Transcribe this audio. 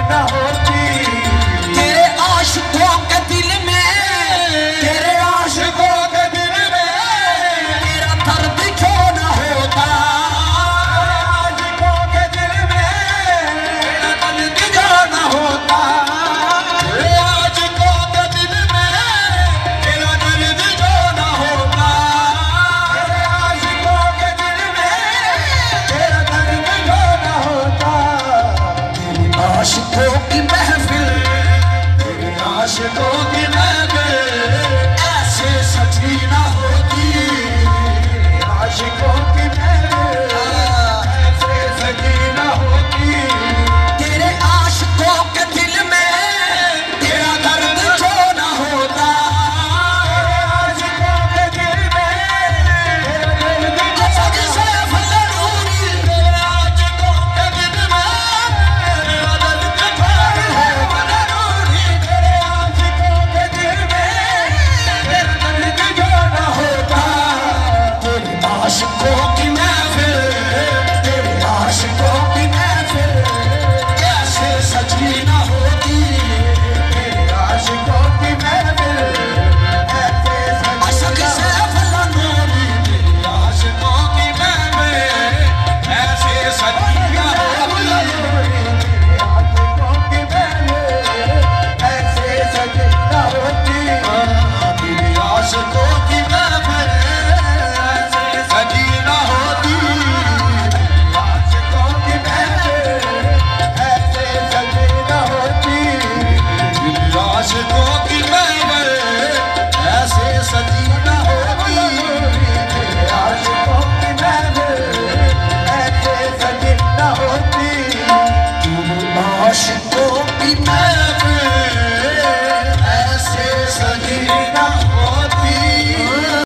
न होती। तेरे आशिकों के दिल में, तेरे आशिकों के दिल में तेरा दर्द क्यों न होता। आशिकों के दिल में तेरा दर्द क्यों न होता। तेरे आशिकों के दिल में तेरा दर्द क्यों न होता। तेरे आशिकों के दिल में तेरा दर्द क्यों न होता। तेरी आशिकों की महफिल, तेरे आशिकों की महफिल ऐसे सजी न होती। आशिकों की महफिल